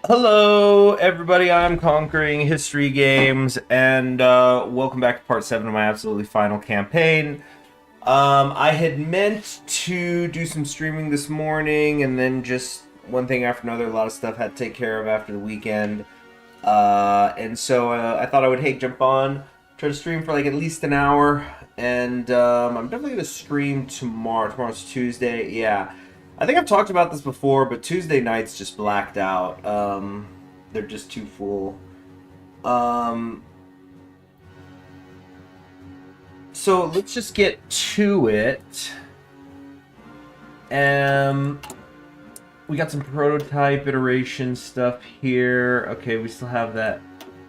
Hello, everybody. I'm Conquering History Games, and welcome back to part 7 of my absolutely final campaign. I had meant to do some streaming this morning, and then just one thing after another, a lot of stuff had to take care of after the weekend. And so I thought I would, jump on, try to stream for like at least an hour, and I'm definitely going to stream tomorrow. Tomorrow's Tuesday, yeah. I think I've talked about this before, but Tuesday nights just blacked out. They're just too full. So let's just get to it. We got some prototype iteration stuff here. Okay, we still have that.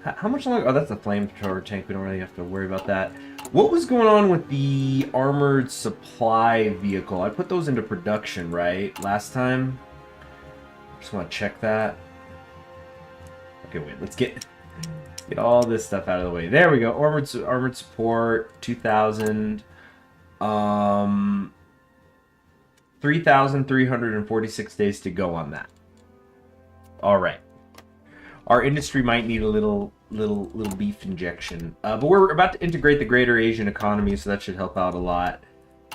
How much longer? Oh, that's a flamethrower tank. We don't really have to worry about that. What was going on with the armored supply vehicle? I put those into production, right? Last time? Just want to check that. Okay, wait. Let's get all this stuff out of the way. There we go. Armored support, 2,000. 3,346 days to go on that. All right. Our industry might need a little beef injection, but we're about to integrate the greater Asian economy, so that should help out a lot.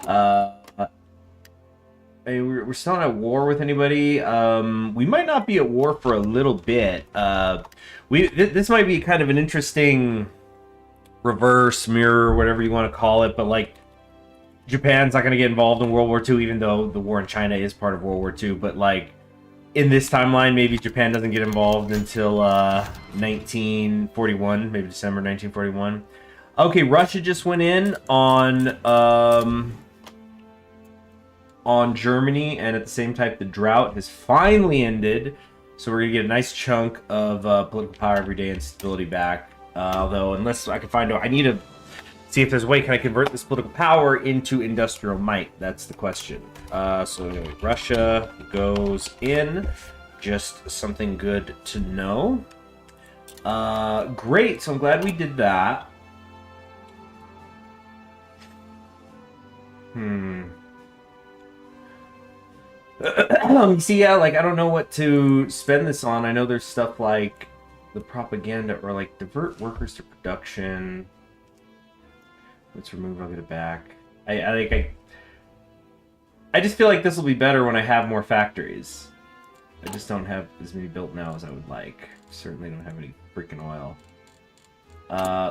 I mean, we're still not at war with anybody. We might not be at war for a little bit. This might be kind of an interesting reverse mirror, whatever you want to call it, but like Japan's not going to get involved in World War II, even though the war in China is part of World War II, but like in this timeline, maybe Japan doesn't get involved until 1941, maybe December 1941. Okay, Russia just went in on Germany, and at the same time, the drought has finally ended. So we're gonna get a nice chunk of political power every day and stability back. Although, unless I can find out, I need to see if there's a way can I convert this political power into industrial might. That's the question. So anyway, Russia goes in. Just something good to know. Great. So I'm glad we did that. See, yeah, like I don't know what to spend this on. I know there's stuff like the propaganda or like divert workers to production. Let's remove, I'll get it back. I just feel like this will be better when I have more factories. I just don't have as many built now as I would like. Certainly don't have any freaking oil.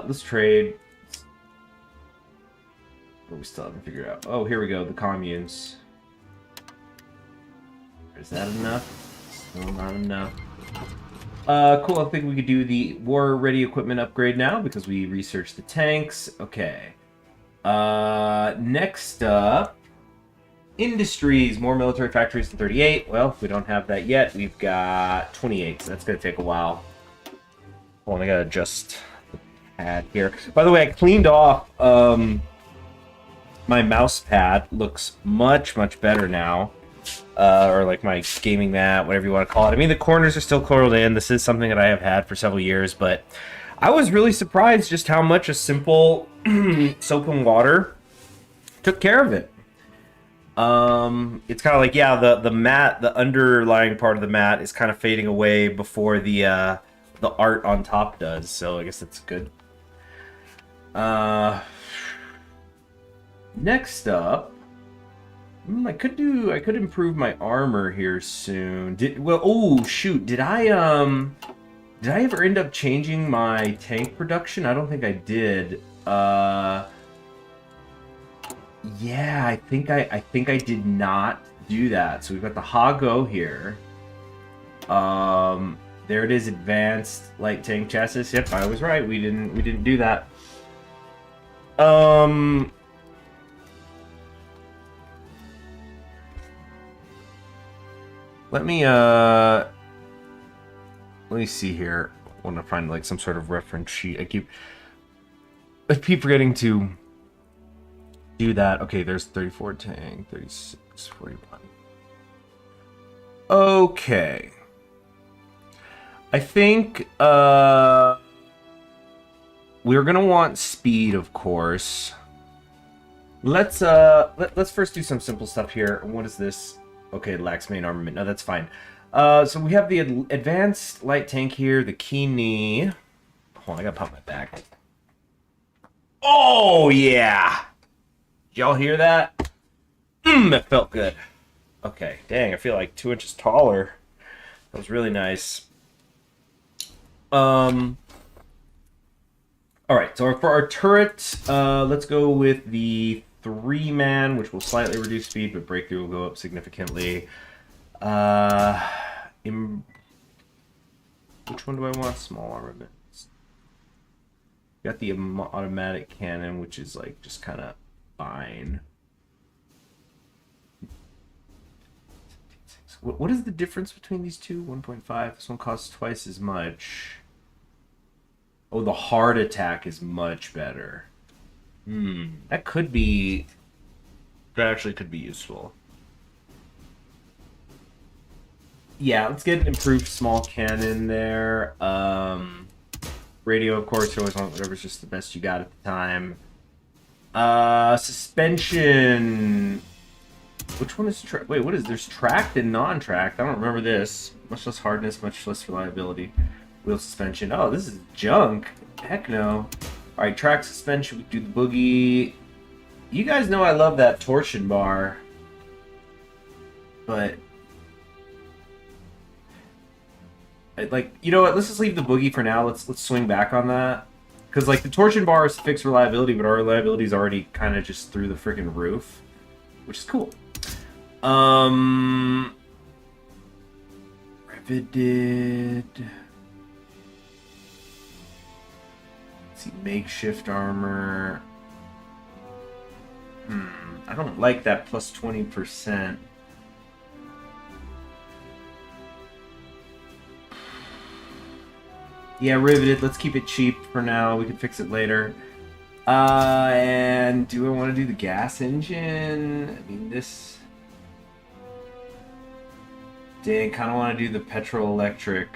Let's trade. But we still haven't figured out. Oh, here we go, the communes. Is that enough? Still not enough. Cool, I think we could do the war-ready equipment upgrade now because we researched the tanks. Okay. Next up, industries. More military factories than 38. Well, we don't have that yet. We've got 28, so that's going to take a while. Hold on, I got to adjust the pad here. By the way, I cleaned off my mouse pad. Looks much better now. Or like my gaming mat, whatever you want to call it. I mean, the corners are still curled in. This is something that I have had for several years, but I was really surprised just how much a simple soap and water took care of it. It's kind of like, yeah, the mat, the underlying part of the mat is kind of fading away before the art on top does, so I guess that's good. Next up, I could improve my armor here soon. Oh shoot, did I ever end up changing my tank production? I don't think I did. Yeah, I think I did not do that. So we've got the Hago here. There it is, advanced light tank chassis. Yep, I was right. We didn't do that. Let me see here. I want to find like some sort of reference sheet. I keep forgetting to do that. Okay, there's 34 tank, 36, 41. Okay. I think we're gonna want speed, of course. Let's first do some simple stuff here. What is this? Okay, lacks main armament. No, that's fine. So we have the advanced light tank here, the Keeney. Hold on, I gotta pump my back. Oh, yeah! Did y'all hear that? That felt good. Okay, dang, I feel like 2 inches taller. That was really nice. All right, so for our turret, let's go with the 3-man, which will slightly reduce speed, but breakthrough will go up significantly. Which one do I want? Small armaments. Got the automatic cannon, which is like just kind of fine. What is the difference between these two? 1.5. This one costs twice as much. Oh, the hard attack is much better. That could be... That actually could be useful. Yeah, let's get an improved small cannon there. Radio, of course, you always want whatever's just the best you got at the time. Suspension... Which one is wait, what is there's tracked and non-tracked? I don't remember this. Much less hardness, much less reliability. Wheel suspension. Oh, this is junk. Heck no. Alright, track suspension. We do the boogie. You guys know I love that torsion bar. But like, you know what? Let's just leave the boogie for now. Let's swing back on that. Because like the torsion bar is fixed reliability, but our reliability is already kind of just through the freaking roof. Which is cool. Riveted. Let's see, makeshift armor. I don't like that plus 20%. Yeah, riveted. Let's keep it cheap for now. We can fix it later. And do I want to do the gas engine? I mean, this... Dang, kind of want to do the petrol-electric.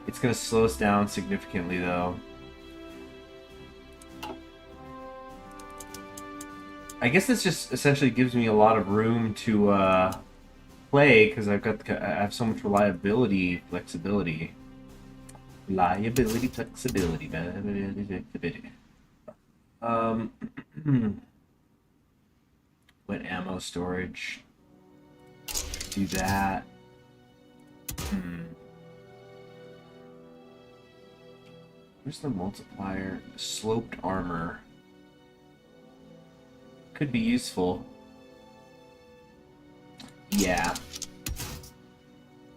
It's going to slow us down significantly, though. I guess this just essentially gives me a lot of room to play, because I have so much reliability, flexibility. Reliability, flexibility. What ammo storage? Do that. Where's the multiplier? Sloped armor. Could be useful. Yeah.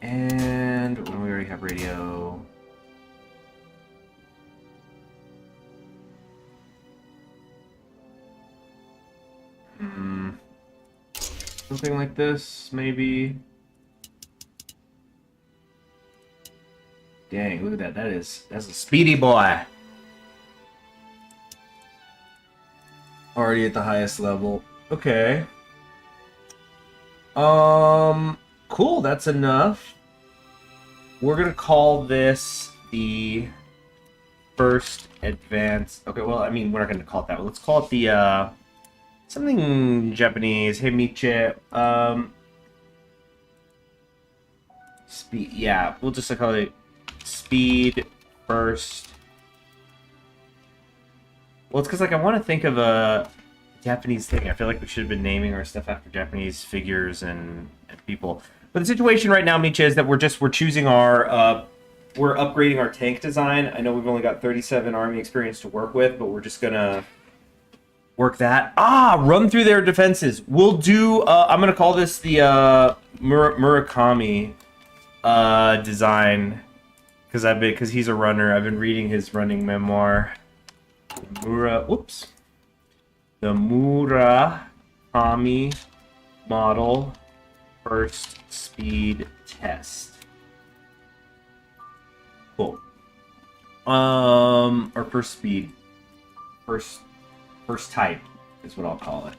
And we already have radio. Something like this, maybe. Dang, look at that. That's a speedy boy. Already at the highest level. Okay. Cool, that's enough. We're gonna call this the first advanced. Okay, well, I mean, we're not gonna call it that. Let's call it the something Japanese. Hey, Miche. Speed. Yeah, we'll just call it speed first. Well, it's because like I want to think of a Japanese thing. I feel like we should have been naming our stuff after Japanese figures and people. But the situation right now, Miche, is that we're choosing our we're upgrading our tank design. I know we've only got 37 army experience to work with, but we're just gonna work that. Run through their defenses. We'll do. I'm gonna call this the Murakami design because he's a runner. I've been reading his running memoir. The Murakami model first speed test. Cool. Or first speed. First type is what I'll call it.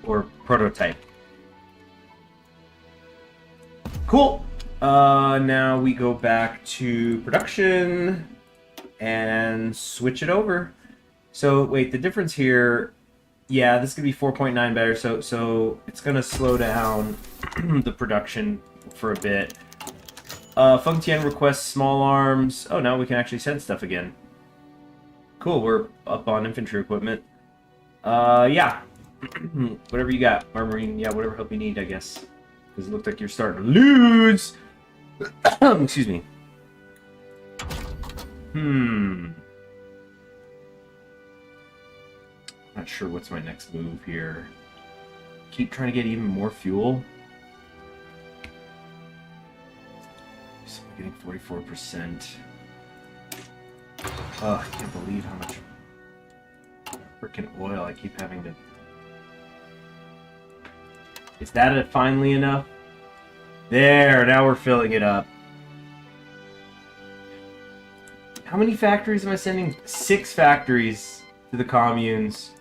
Or prototype. Cool. Now we go back to production and switch it over. So wait, the difference here Yeah, this could be 4.9 better, so it's gonna slow down the production for a bit. Feng Tian requests small arms. Oh, now we can actually send stuff again. Cool, we're up on infantry equipment. Yeah. Whatever you got, Marine. Yeah, whatever help you need, I guess. Because it looked like you're starting to lose. Excuse me. Not sure what's my next move here. Keep trying to get even more fuel. So we're getting 44%. Oh, I can't believe how much freaking oil I keep having to... Is that finally enough? There, now we're filling it up. How many factories am I sending? 6 factories to the communes.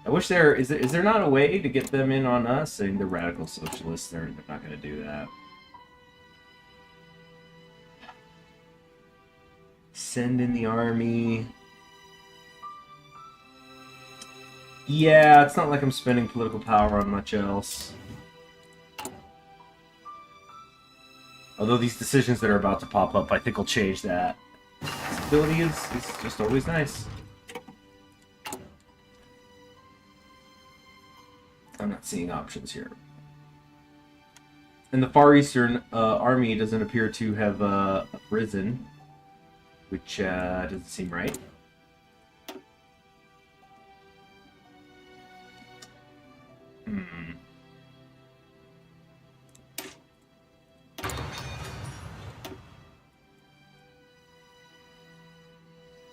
I wish there... Is there not a way to get them in on us? I mean, the radical socialists, they're not going to do that. Send in the army. Yeah, it's not like I'm spending political power on much else. Although these decisions that are about to pop up, I think will change that. Stability is just always nice. I'm not seeing options here. And the Far Eastern Army doesn't appear to have risen, which doesn't seem right.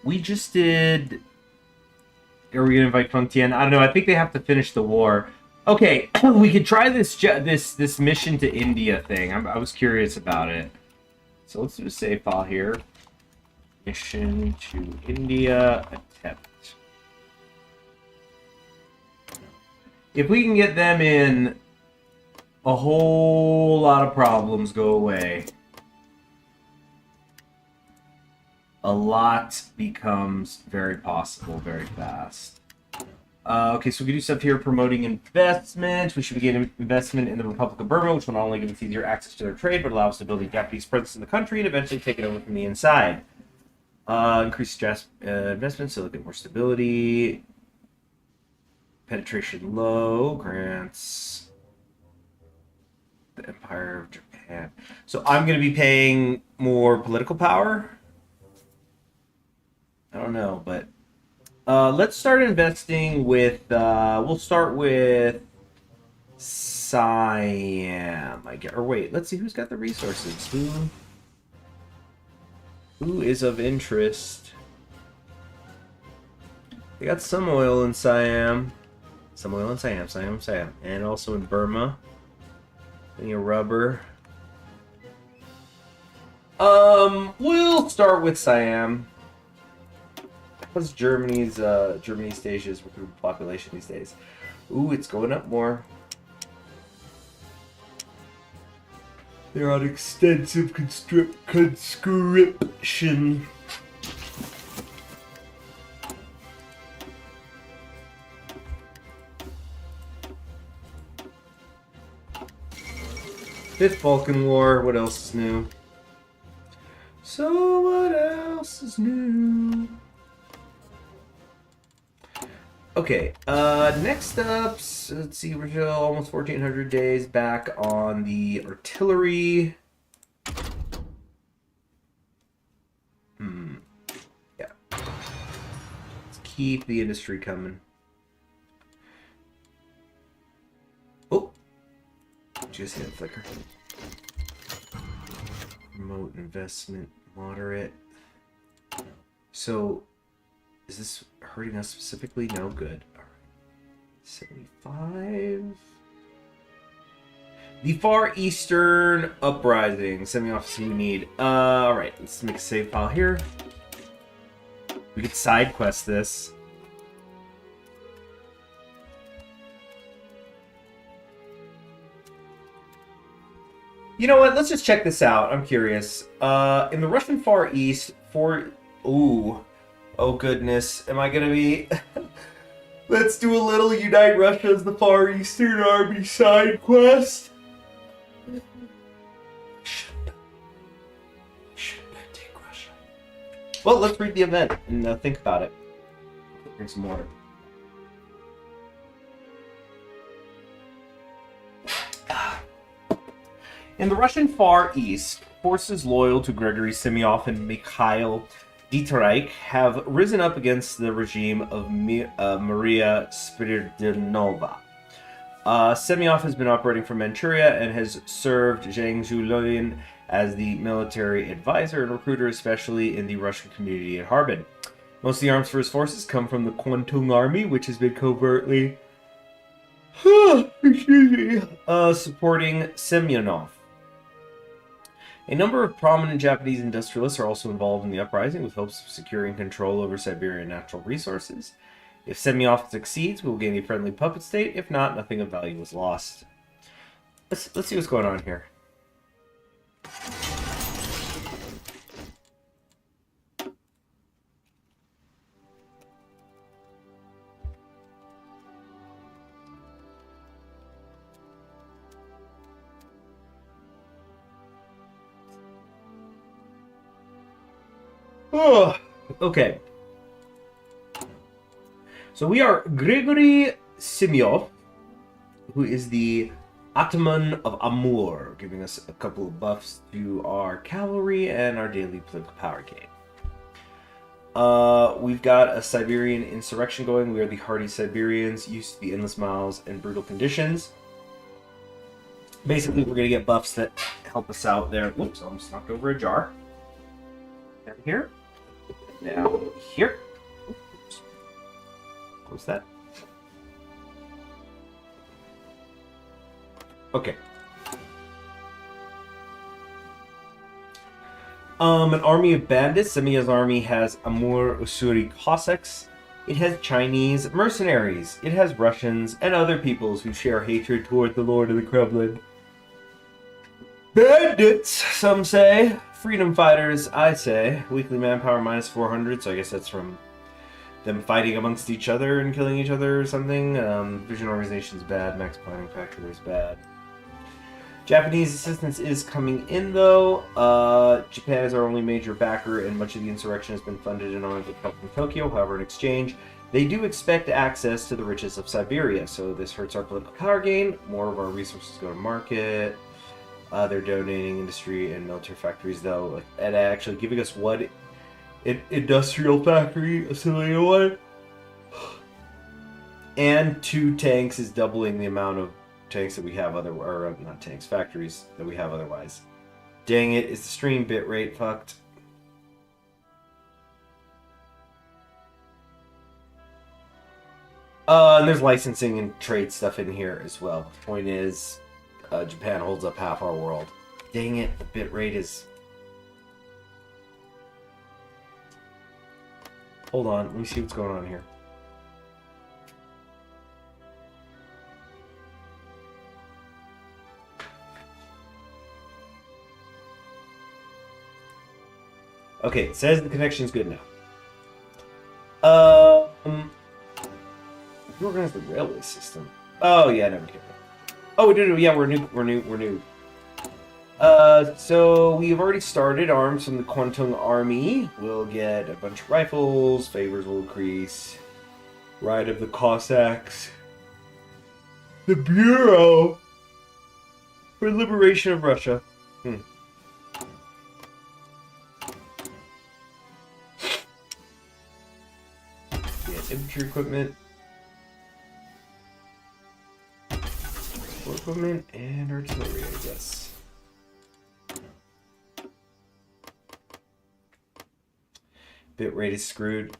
We just did... Are we going to invite Feng Tian? I don't know. I think they have to finish the war. Okay, we could try this mission to India thing. I was curious about it. So let's do a save file here. Mission to India attempt. If we can get them in, a whole lot of problems go away. A lot becomes very possible very fast. Okay, so we can do stuff here promoting investment. We should begin investment in the Republic of Burma, which will not only give us easier access to their trade, but allow us to build a Japanese presence in the country and eventually take it over from the inside. Increase investment, so look at more stability. Penetration low, grants the Empire of Japan. So I'm going to be paying more political power. I don't know, but let's start investing with, we'll start with Siam, I guess. Or wait, let's see who's got the resources. Who is of interest? They got some oil in Siam. Some oil in Siam. And also in Burma. Plenty of rubber. We'll start with Siam. What's Germany's stages recruit population these days? Ooh, it's going up more. They're on extensive conscription. Fifth Balkan War. What else is new? So what else is new? Okay, next up, let's see, we're still almost 1,400 days back on the artillery. Yeah. Let's keep the industry coming. Oh! Just hit a flicker. Remote investment, moderate. So... is this hurting us specifically? No, good. All right. 75. The Far Eastern Uprising. Semi-officer we need. Alright, let's make a save file here. We could side quest this. You know what? Let's just check this out. I'm curious. In the Russian Far East, ooh. Oh goodness, am I gonna be... Let's do a little Unite Russia as the Far Eastern Army side quest. Should take Russia. Well, let's read the event and think about it. Drink some water. In the Russian Far East, forces loyal to Gregory Semyonov and Mikhail Dietrich have risen up against the regime of Maria Spiridonova. Semyonov has been operating from Manchuria and has served Zhang Zhulian as the military advisor and recruiter, especially in the Russian community at Harbin. Most of the arms for his forces come from the Kwantung Army, which has been covertly supporting Semyonov. A number of prominent Japanese industrialists are also involved in the uprising with hopes of securing control over Siberian natural resources. If Semyonov succeeds, we will gain a friendly puppet state. If not, nothing of value is lost. Let's see what's going on here. Oh, okay. So we are Grigory Semyonov, who is the Ataman of Amur, giving us a couple of buffs to our cavalry and our daily political power gain. We've got a Siberian insurrection going. We are the hardy Siberians, used to the endless miles and brutal conditions. Basically, we're going to get buffs that help us out there. Whoops, I almost knocked over a jar. Down here. Down here. Oops. Close that. Okay. An army of bandits. Semyon's army has Amur Ussuri Cossacks. It has Chinese mercenaries. It has Russians and other peoples who share hatred toward the Lord of the Kremlin. Bandits, some say. Freedom fighters, I say. Weekly manpower minus 400, so I guess that's from them fighting amongst each other and killing each other or something. Vision organization's bad. Max planning factor is bad. Japanese assistance is coming in, though. Japan is our only major backer, and much of the insurrection has been funded in arms with help from Tokyo. However, in exchange, they do expect access to the riches of Siberia, so this hurts our political power gain. More of our resources go to market. They're donating industry and military factories, though, and actually giving us what? Industrial factory, assimilated one. And 2 tanks is doubling the amount of tanks that we have not tanks, factories that we have otherwise. Dang it, is the stream bitrate fucked? And there's licensing and trade stuff in here as well. The point is, Japan holds up half our world. Dang it, the bitrate is... Hold on, let me see what's going on here. Okay, it says the connection's good now. Who organized the railway system? Oh yeah, never cared. Oh, yeah, we're new. So we've already started arms from the Kwantung Army. We'll get a bunch of rifles, favors will increase. Ride of the Cossacks. The Bureau for Liberation of Russia. Infantry equipment. Equipment and artillery, I guess. Bitrate is screwed.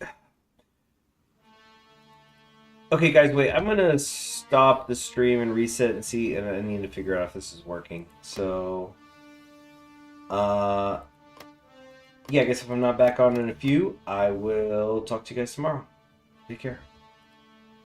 Okay, guys, wait. I'm gonna stop the stream and reset and see, and I need to figure out if this is working. So, yeah, I guess if I'm not back on in a few, I will talk to you guys tomorrow. Take care.